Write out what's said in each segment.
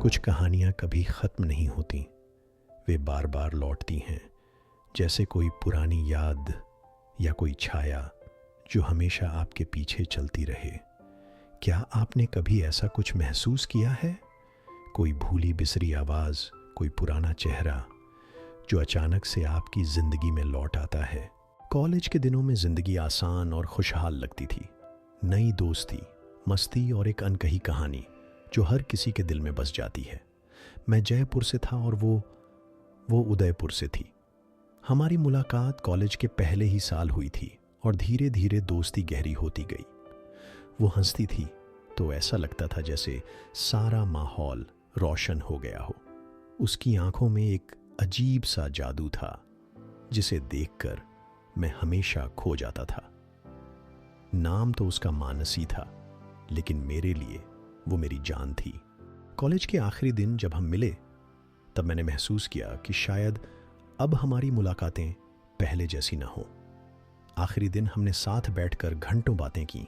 कुछ कहानियाँ कभी ख़त्म नहीं होती, वे बार बार लौटती हैं, जैसे कोई पुरानी याद या कोई छाया जो हमेशा आपके पीछे चलती रहे। क्या आपने कभी ऐसा कुछ महसूस किया है? कोई भूली बिसरी आवाज़, कोई पुराना चेहरा जो अचानक से आपकी ज़िंदगी में लौट आता है। कॉलेज के दिनों में ज़िंदगी आसान और खुशहाल लगती थी। नई दोस्ती, मस्ती और एक अनकही कहानी जो हर किसी के दिल में बस जाती है। मैं जयपुर से था और वो उदयपुर से थी। हमारी मुलाकात कॉलेज के पहले ही साल हुई थी और धीरे धीरे दोस्ती गहरी होती गई। वो हंसती थी तो ऐसा लगता था जैसे सारा माहौल रोशन हो गया हो। उसकी आंखों में एक अजीब सा जादू था जिसे देखकर मैं हमेशा खो जाता था। नाम तो उसका मानसी था, लेकिन मेरे लिए वो मेरी जान थी। कॉलेज के आखिरी दिन जब हम मिले तब मैंने महसूस किया कि शायद अब हमारी मुलाकातें पहले जैसी ना हो। आखिरी दिन हमने साथ बैठकर घंटों बातें की।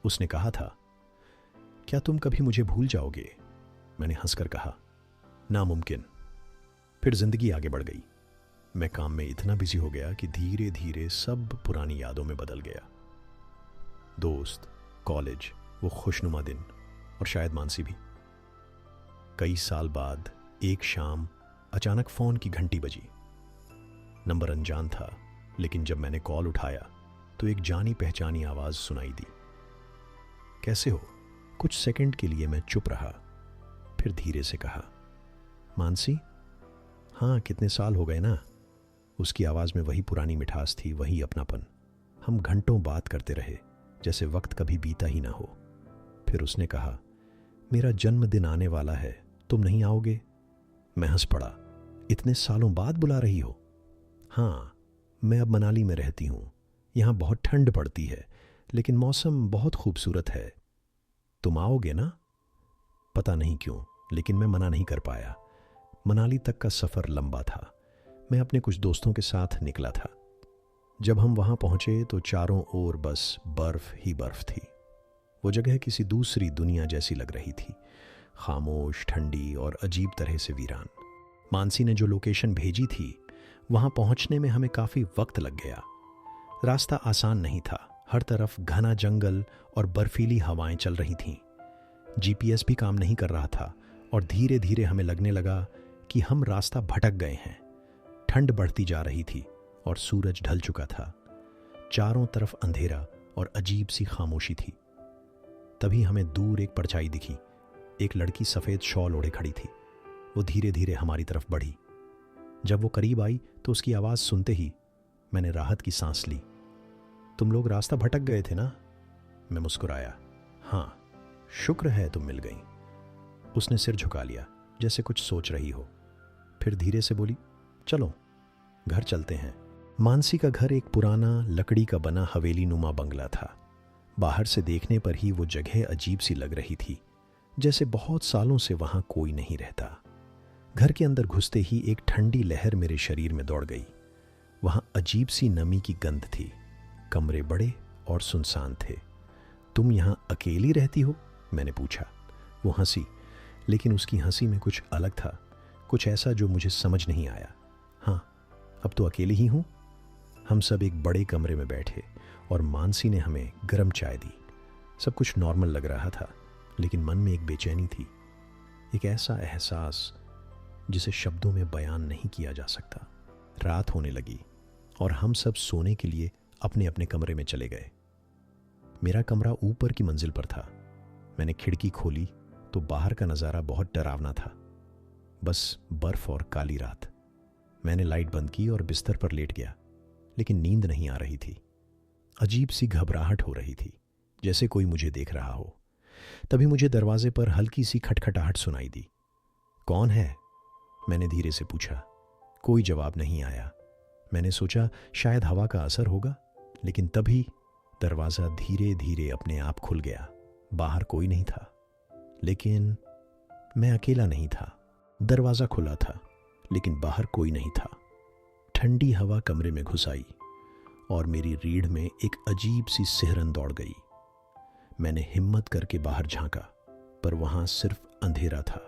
उसने कहा था, क्या तुम कभी मुझे भूल जाओगे? मैंने हंसकर कहा, नामुमकिन। फिर जिंदगी आगे बढ़ गई। मैं काम में इतना बिजी हो गया कि धीरे धीरे सब पुरानी यादों में बदल गया। दोस्त, कॉलेज, वो खुशनुमा दिन और शायद मानसी भी। कई साल बाद एक शाम अचानक फ़ोन की घंटी बजी। नंबर अनजान था, लेकिन जब मैंने कॉल उठाया तो एक जानी पहचानी आवाज़ सुनाई दी। कैसे हो? कुछ सेकंड के लिए मैं चुप रहा, फिर धीरे से कहा, मानसी? हाँ, कितने साल हो गए ना। उसकी आवाज़ में वही पुरानी मिठास थी, वही अपनापन। हम घंटों बात करते रहे जैसे वक्त कभी बीता ही ना हो। फिर उसने कहा, मेरा जन्मदिन आने वाला है, तुम नहीं आओगे? मैं हंस पड़ा, इतने सालों बाद बुला रही हो? हाँ, मैं अब मनाली में रहती हूँ। यहाँ बहुत ठंड पड़ती है, लेकिन मौसम बहुत खूबसूरत है। तुम आओगे ना? पता नहीं क्यों, लेकिन मैं मना नहीं कर पाया। मनाली तक का सफ़र लंबा था। मैं अपने कुछ दोस्तों के साथ निकला था। जब हम वहाँ पहुँचे तो चारों ओर बस बर्फ़ ही बर्फ़ थी। वो जगह किसी दूसरी दुनिया जैसी लग रही थी, खामोश, ठंडी और अजीब तरह से वीरान। मानसी ने जो लोकेशन भेजी थी, वहाँ पहुँचने में हमें काफ़ी वक्त लग गया। रास्ता आसान नहीं था, हर तरफ घना जंगल और बर्फीली हवाएं चल रही थीं। जीपीएस भी काम नहीं कर रहा था और धीरे धीरे हमें लगने लगा कि हम रास्ता भटक गए हैं। ठंड बढ़ती जा रही थी और सूरज ढल चुका था। चारों तरफ अंधेरा और अजीब सी खामोशी थी। तभी हमें दूर एक परछाई दिखी। एक लड़की सफ़ेद शॉल ओढ़े खड़ी थी। वो धीरे धीरे हमारी तरफ बढ़ी। जब वो करीब आई तो उसकी आवाज़ सुनते ही मैंने राहत की सांस ली। तुम लोग रास्ता भटक गए थे ना? मैं मुस्कुराया। हाँ, शुक्र है तुम मिल गई। उसने सिर झुका लिया जैसे कुछ सोच रही हो। फिर धीरे से बोली, चलो घर चलते हैं। मानसी का घर एक पुराना लकड़ी का बना हवेली नुमा बंगला था। बाहर से देखने पर ही वो जगह अजीब सी लग रही थी, जैसे बहुत सालों से वहाँ कोई नहीं रहता। घर के अंदर घुसते ही एक ठंडी लहर मेरे शरीर में दौड़ गई। वहाँ अजीब सी नमी की गंध थी। कमरे बड़े और सुनसान थे। तुम यहाँ अकेली रहती हो? मैंने पूछा। वो हंसी, लेकिन उसकी हंसी में कुछ अलग था, कुछ ऐसा जो मुझे समझ नहीं आया। हाँ, अब तो अकेली ही हूँ। हम सब एक बड़े कमरे में बैठे और मानसी ने हमें गर्म चाय दी। सब कुछ नॉर्मल लग रहा था, लेकिन मन में एक बेचैनी थी, एक ऐसा एहसास जिसे शब्दों में बयान नहीं किया जा सकता। रात होने लगी और हम सब सोने के लिए अपने अपने कमरे में चले गए। मेरा कमरा ऊपर की मंजिल पर था। मैंने खिड़की खोली तो बाहर का नज़ारा बहुत डरावना था, बस बर्फ और काली रात। मैंने लाइट बंद की और बिस्तर पर लेट गया, लेकिन नींद नहीं आ रही थी। अजीब सी घबराहट हो रही थी, जैसे कोई मुझे देख रहा हो। तभी मुझे दरवाजे पर हल्की सी खटखटाहट सुनाई दी। कौन है? मैंने धीरे से पूछा। कोई जवाब नहीं आया। मैंने सोचा शायद हवा का असर होगा, लेकिन तभी दरवाज़ा धीरे धीरे अपने आप खुल गया। बाहर कोई नहीं था, लेकिन मैं अकेला नहीं था। दरवाज़ा खुला था, लेकिन बाहर कोई नहीं था। ठंडी हवा कमरे में घुस आई और मेरी रीढ़ में एक अजीब सी सिहरन दौड़ गई। मैंने हिम्मत करके बाहर झांका, पर वहां सिर्फ अंधेरा था।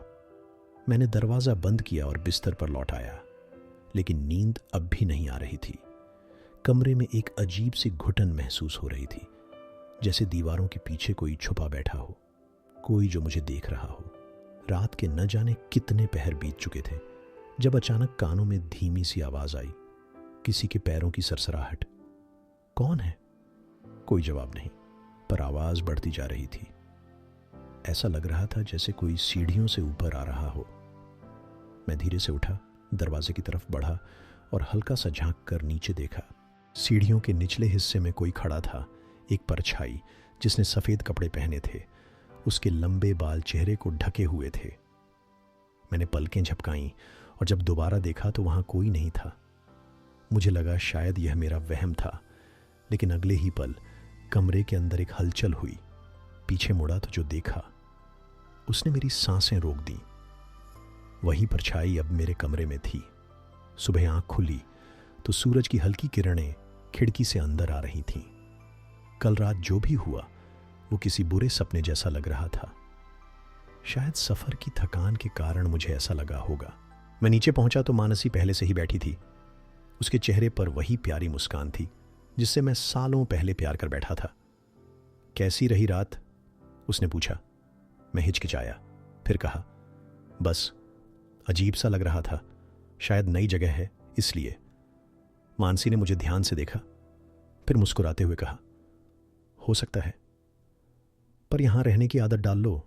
मैंने दरवाज़ा बंद किया और बिस्तर पर लौट आया, लेकिन नींद अब भी नहीं आ रही थी। कमरे में एक अजीब सी घुटन महसूस हो रही थी, जैसे दीवारों के पीछे कोई छुपा बैठा हो, कोई जो मुझे देख रहा हो। रात के न जाने कितने पहर बीत चुके थे जब अचानक कानों में धीमी सी आवाज़ आई, किसी के पैरों की सरसराहट। कौन है? कोई जवाब नहीं, पर आवाज़ बढ़ती जा रही थी। ऐसा लग रहा था जैसे कोई सीढ़ियों से ऊपर आ रहा हो। मैं धीरे से उठा, दरवाजे की तरफ बढ़ा और हल्का सा झांक कर नीचे देखा। सीढ़ियों के निचले हिस्से में कोई खड़ा था, एक परछाई जिसने सफ़ेद कपड़े पहने थे। उसके लंबे बाल चेहरे को ढके हुए थे। मैंने पलकें झपकाईं और जब दोबारा देखा तो वहाँ कोई नहीं था। मुझे लगा शायद यह मेरा वहम था, लेकिन अगले ही पल कमरे के अंदर एक हलचल हुई। पीछे मुड़ा तो जो देखा, उसने मेरी सांसें रोक दी। वही परछाई अब मेरे कमरे में थी। सुबह आंख खुली तो सूरज की हल्की किरणें खिड़की से अंदर आ रही थीं। कल रात जो भी हुआ वो किसी बुरे सपने जैसा लग रहा था। शायद सफर की थकान के कारण मुझे ऐसा लगा होगा। मैं नीचे पहुंचा तो मानसी पहले से ही बैठी थी। उसके चेहरे पर वही प्यारी मुस्कान थी जिससे मैं सालों पहले प्यार कर बैठा था। कैसी रही रात? उसने पूछा। मैं हिचकिचाया, फिर कहा, बस अजीब सा लग रहा था, शायद नई जगह है इसलिए। मानसी ने मुझे ध्यान से देखा, फिर मुस्कुराते हुए कहा, हो सकता है, पर यहां रहने की आदत डाल लो,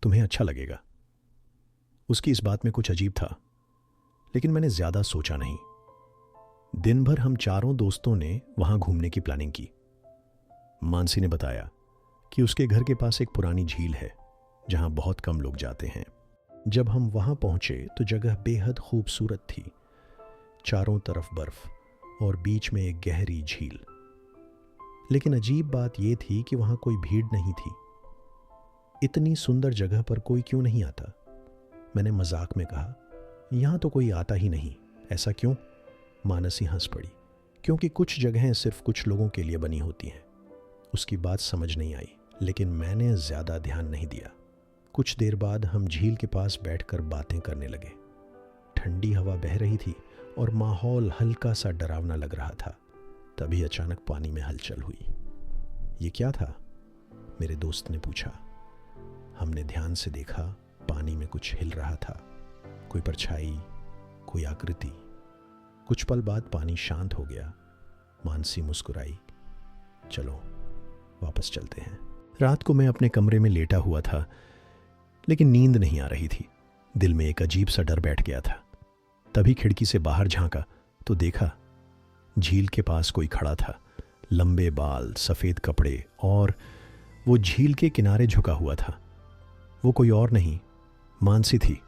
तुम्हें अच्छा लगेगा। उसकी इस बात में कुछ अजीब था, लेकिन मैंने ज्यादा सोचा नहीं। दिन भर हम चारों दोस्तों ने वहां घूमने की प्लानिंग की। मानसी ने बताया कि उसके घर के पास एक पुरानी झील है जहां बहुत कम लोग जाते हैं। जब हम वहां पहुंचे तो जगह बेहद खूबसूरत थी। चारों तरफ बर्फ और बीच में एक गहरी झील। लेकिन अजीब बात यह थी कि वहां कोई भीड़ नहीं थी। इतनी सुंदर जगह पर कोई क्यों नहीं आता? मैंने मजाक में कहा, यहां तो कोई आता ही नहीं। ऐसा क्यों? मानसी हंस पड़ी। क्योंकि कुछ जगहें सिर्फ कुछ लोगों के लिए बनी होती हैं। उसकी बात समझ नहीं आई, लेकिन मैंने ज्यादा ध्यान नहीं दिया। कुछ देर बाद हम झील के पास बैठकर बातें करने लगे। ठंडी हवा बह रही थी और माहौल हल्का सा डरावना लग रहा था। तभी अचानक पानी में हलचल हुई। ये क्या था? मेरे दोस्त ने पूछा। हमने ध्यान से देखा, पानी में कुछ हिल रहा था, कोई परछाई, कोई आकृति। कुछ पल बाद पानी शांत हो गया। मानसी मुस्कुराई। चलो वापस चलते हैं। रात को मैं अपने कमरे में लेटा हुआ था, लेकिन नींद नहीं आ रही थी। दिल में एक अजीब सा डर बैठ गया था। तभी खिड़की से बाहर झांका तो देखा झील के पास कोई खड़ा था। लंबे बाल, सफेद कपड़े, और वो झील के किनारे झुका हुआ था। वो कोई और नहीं, मानसी थी,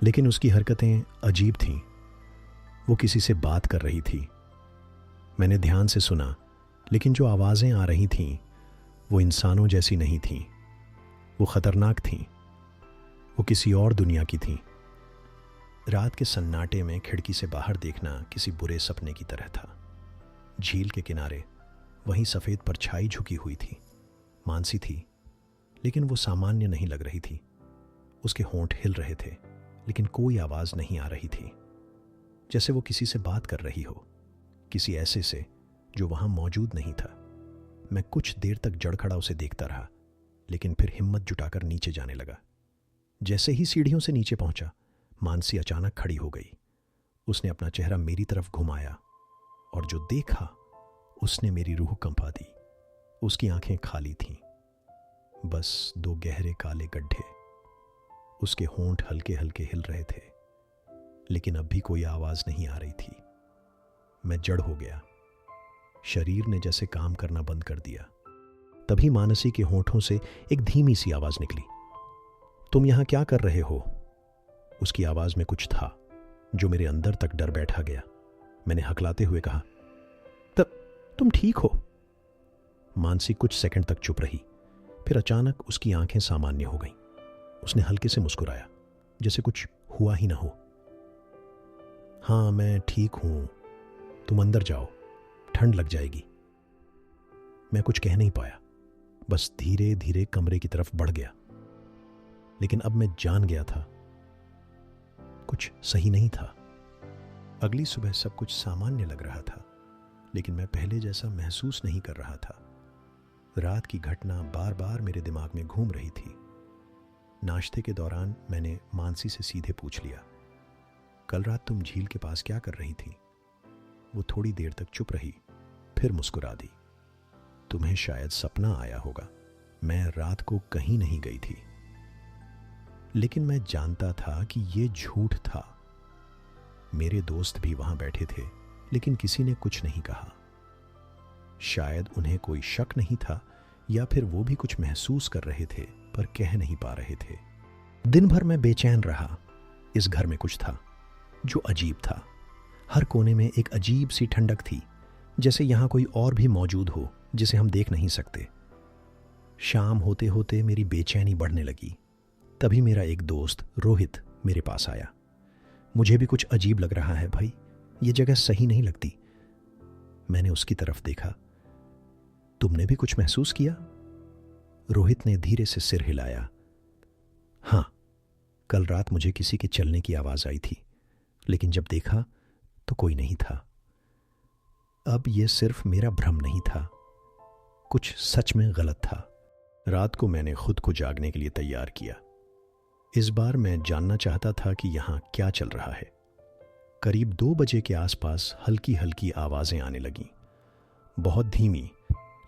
लेकिन उसकी हरकतें अजीब थीं। वो किसी से बात कर रही थी। मैंने ध्यान से सुना, लेकिन जो आवाज़ें आ रही थीं वो इंसानों जैसी नहीं थीं। वो खतरनाक थीं। वो किसी और दुनिया की थीं। रात के सन्नाटे में खिड़की से बाहर देखना किसी बुरे सपने की तरह था। झील के किनारे वहीं सफ़ेद परछाई झुकी हुई थी। मानसी थी, लेकिन वो सामान्य नहीं लग रही थी। उसके होंठ हिल रहे थे, लेकिन कोई आवाज़ नहीं आ रही थी। जैसे वो किसी से बात कर रही हो, किसी ऐसे से जो वहां मौजूद नहीं था। मैं कुछ देर तक जड़ खड़ा उसे देखता रहा, लेकिन फिर हिम्मत जुटाकर नीचे जाने लगा। जैसे ही सीढ़ियों से नीचे पहुंचा, मानसी अचानक खड़ी हो गई। उसने अपना चेहरा मेरी तरफ घुमाया और जो देखा उसने मेरी रूह कंपा दी। उसकी आंखें खाली थीं, बस दो गहरे काले गड्ढे। उसके होंठ हल्के हल्के हिल रहे थे, लेकिन अब भी कोई आवाज नहीं आ रही थी। मैं जड़ हो गया। शरीर ने जैसे काम करना बंद कर दिया। तभी मानसी के होंठों से एक धीमी सी आवाज निकली, तुम यहां क्या कर रहे हो? उसकी आवाज में कुछ था जो मेरे अंदर तक डर बैठा गया। मैंने हकलाते हुए कहा, तब तुम ठीक हो? मानसी कुछ सेकंड तक चुप रही, फिर अचानक उसकी आंखें सामान्य हो गईं। उसने हल्के से मुस्कुराया, जैसे कुछ हुआ ही ना हो। हाँ, मैं ठीक हूं, तुम अंदर जाओ, ठंड लग जाएगी। मैं कुछ कह नहीं पाया, बस धीरे धीरे कमरे की तरफ बढ़ गया। लेकिन अब मैं जान गया था कुछ सही नहीं था। अगली सुबह सब कुछ सामान्य लग रहा था, लेकिन मैं पहले जैसा महसूस नहीं कर रहा था। रात की घटना बार बार मेरे दिमाग में घूम रही थी। नाश्ते के दौरान मैंने मानसी से सीधे पूछ लिया, कल रात तुम झील के पास क्या कर रही थी? वो थोड़ी देर तक चुप रही, फिर मुस्कुरा दी। तुम्हें शायद सपना आया होगा, मैं रात को कहीं नहीं गई थी। लेकिन मैं जानता था कि ये झूठ था। मेरे दोस्त भी वहां बैठे थे, लेकिन किसी ने कुछ नहीं कहा। शायद उन्हें कोई शक नहीं था, या फिर वो भी कुछ महसूस कर रहे थे पर कह नहीं पा रहे थे। दिन भर मैं बेचैन रहा। इस घर में कुछ था जो अजीब था। हर कोने में एक अजीब सी ठंडक थी, जैसे यहां कोई और भी मौजूद हो जिसे हम देख नहीं सकते। शाम होते होते मेरी बेचैनी बढ़ने लगी। तभी मेरा एक दोस्त रोहित मेरे पास आया। मुझे भी कुछ अजीब लग रहा है भाई, ये जगह सही नहीं लगती। मैंने उसकी तरफ देखा। तुमने भी कुछ महसूस किया? रोहित ने धीरे से सिर हिलाया। हाँ, कल रात मुझे किसी के चलने की आवाज आई थी, लेकिन जब देखा तो कोई नहीं था। अब यह सिर्फ मेरा भ्रम नहीं था, कुछ सच में गलत था। रात को मैंने खुद को जागने के लिए तैयार किया। इस बार मैं जानना चाहता था कि यहां क्या चल रहा है। करीब 2 बजे के आसपास हल्की हल्की आवाजें आने लगीं, बहुत धीमी,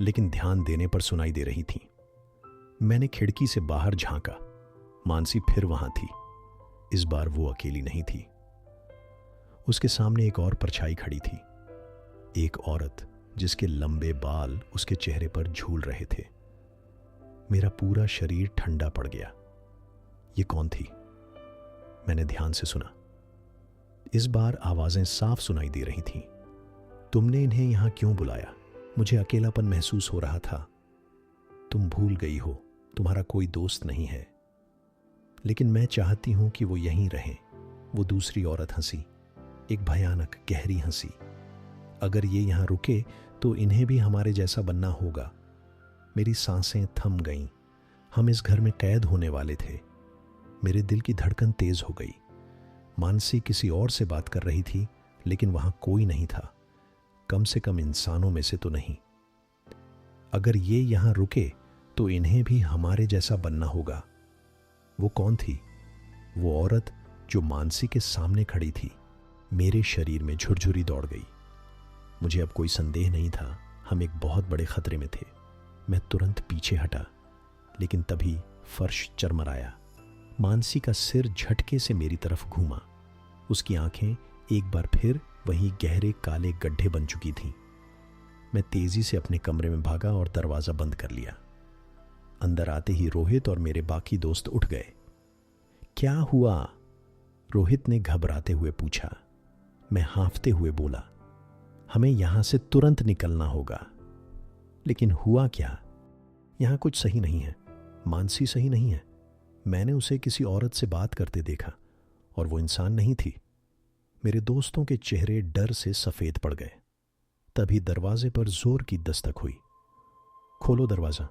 लेकिन ध्यान देने पर सुनाई दे रही थीं। मैंने खिड़की से बाहर झांका। मानसी फिर वहां थी। इस बार वो अकेली नहीं थी। उसके सामने एक और परछाई खड़ी थी, एक औरत जिसके लंबे बाल उसके चेहरे पर झूल रहे थे। मेरा पूरा शरीर ठंडा पड़ गया। ये कौन थी? मैंने ध्यान से सुना। इस बार आवाजें साफ सुनाई दे रही थीं। तुमने इन्हें यहां क्यों बुलाया? मुझे अकेलापन महसूस हो रहा था। तुम भूल गई हो, तुम्हारा कोई दोस्त नहीं है। लेकिन मैं चाहती हूं कि वो यहीं रहें। वो दूसरी औरत हंसी, एक भयानक गहरी हंसी। अगर ये यहां रुके तो इन्हें भी हमारे जैसा बनना होगा। मेरी सांसें थम गईं। हम इस घर में कैद होने वाले थे। मेरे दिल की धड़कन तेज हो गई। मानसी किसी और से बात कर रही थी, लेकिन वहां कोई नहीं था, कम से कम इंसानों में से तो नहीं। अगर ये यहां रुके तो इन्हें भी हमारे जैसा बनना होगा। वो कौन थी? वो औरत जो मानसी के सामने खड़ी थी। मेरे शरीर में झुरझुरी दौड़ गई। मुझे अब कोई संदेह नहीं था, हम एक बहुत बड़े खतरे में थे। मैं तुरंत पीछे हटा, लेकिन तभी फर्श चरमराया। मानसी का सिर झटके से मेरी तरफ घूमा। उसकी आंखें एक बार फिर वहीं गहरे काले गड्ढे बन चुकी थीं। मैं तेजी से अपने कमरे में भागा और दरवाजा बंद कर लिया। अंदर आते ही रोहित और मेरे बाकी दोस्त उठ गए। क्या हुआ? रोहित ने घबराते हुए पूछा। मैं हांफते हुए बोला, हमें यहां से तुरंत निकलना होगा। लेकिन हुआ क्या? यहां कुछ सही नहीं है। मानसी सही नहीं है। मैंने उसे किसी औरत से बात करते देखा, और वो इंसान नहीं थी। मेरे दोस्तों के चेहरे डर से सफेद पड़ गए। तभी दरवाजे पर जोर की दस्तक हुई। खोलो दरवाजा।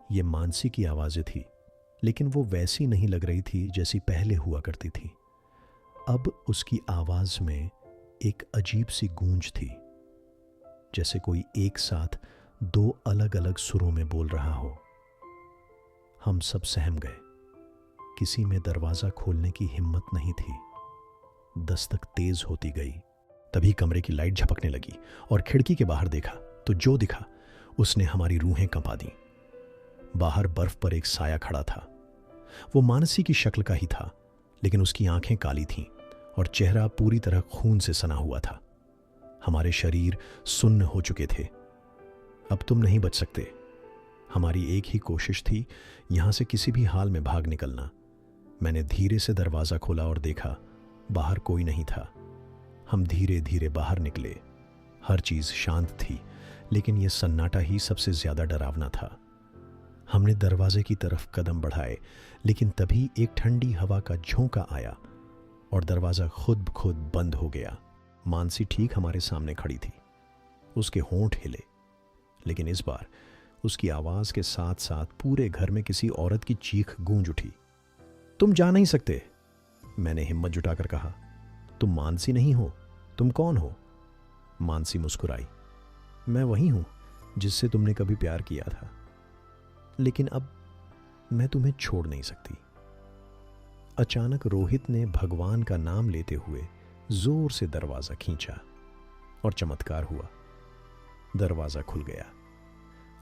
ये मानसी की आवाजें थी, लेकिन वो वैसी नहीं लग रही थी जैसी पहले हुआ करती थी। अब उसकी आवाज में एक अजीब सी गूंज थी, जैसे कोई एक साथ 2 अलग अलग सुरों में बोल रहा हो। हम सब सहम गए। किसी में दरवाजा खोलने की हिम्मत नहीं थी। दस्तक तेज होती गई। तभी कमरे की लाइट झपकने लगी और खिड़की के बाहर देखा तो जो दिखा उसने हमारी रूहें कंपा दी। बाहर बर्फ पर एक साया खड़ा था। वो मानसी की शक्ल का ही था, लेकिन उसकी आंखें काली थीं और चेहरा पूरी तरह खून से सना हुआ था। हमारे शरीर सुन्न हो चुके थे। अब तुम नहीं बच सकते। हमारी एक ही कोशिश थी, यहां से किसी भी हाल में भाग निकलना। मैंने धीरे से दरवाजा खोला और देखा, बाहर कोई नहीं था। हम धीरे धीरे बाहर निकले। हर चीज शांत थी, लेकिन यह सन्नाटा ही सबसे ज्यादा डरावना था। हमने दरवाजे की तरफ कदम बढ़ाए, लेकिन तभी एक ठंडी हवा का झोंका आया और दरवाजा खुद ब खुद बंद हो गया। मानसी ठीक हमारे सामने खड़ी थी। उसके होंठ हिले, लेकिन इस बार उसकी आवाज के साथ साथ पूरे घर में किसी औरत की चीख गूंज उठी। तुम जा नहीं सकते। मैंने हिम्मत जुटाकर कहा। तुम मानसी नहीं हो, तुम कौन हो? मानसी मुस्कुराई। मैं वही हूं जिससे तुमने कभी प्यार किया था, लेकिन अब मैं तुम्हें छोड़ नहीं सकती। अचानक रोहित ने भगवान का नाम लेते हुए जोर से दरवाजा खींचा और चमत्कार हुआ। दरवाजा खुल गया।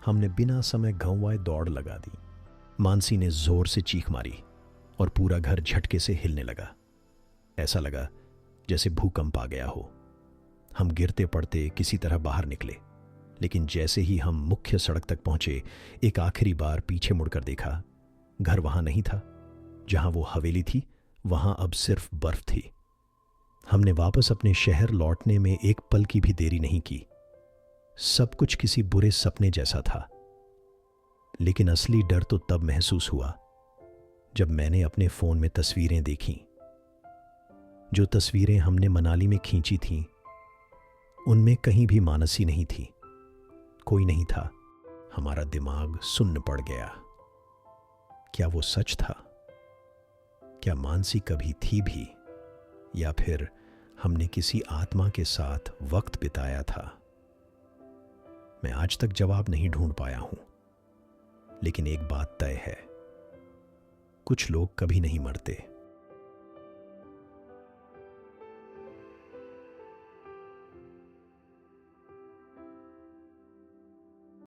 हमने बिना समय गंवाए दौड़ लगा दी। मानसी ने जोर से चीख मारी और पूरा घर झटके से हिलने लगा। ऐसा लगा जैसे भूकंप आ गया हो। हम गिरते पड़ते किसी तरह बाहर निकले, लेकिन जैसे ही हम मुख्य सड़क तक पहुंचे, एक आखिरी बार पीछे मुड़कर देखा। घर वहां नहीं था। जहां वो हवेली थी वहां अब सिर्फ बर्फ थी। हमने वापस अपने शहर लौटने में एक पल की भी देरी नहीं की। सब कुछ किसी बुरे सपने जैसा था। लेकिन असली डर तो तब महसूस हुआ जब मैंने अपने फोन में तस्वीरें देखीं। जो तस्वीरें हमने मनाली में खींची थीं, उनमें कहीं भी मानसी नहीं थी। कोई नहीं था। हमारा दिमाग सुन्न पड़ गया। क्या वो सच था? क्या मानसी कभी थी भी, या फिर हमने किसी आत्मा के साथ वक्त बिताया था? मैं आज तक जवाब नहीं ढूंढ पाया हूं, लेकिन एक बात तय है, कुछ लोग कभी नहीं मरते।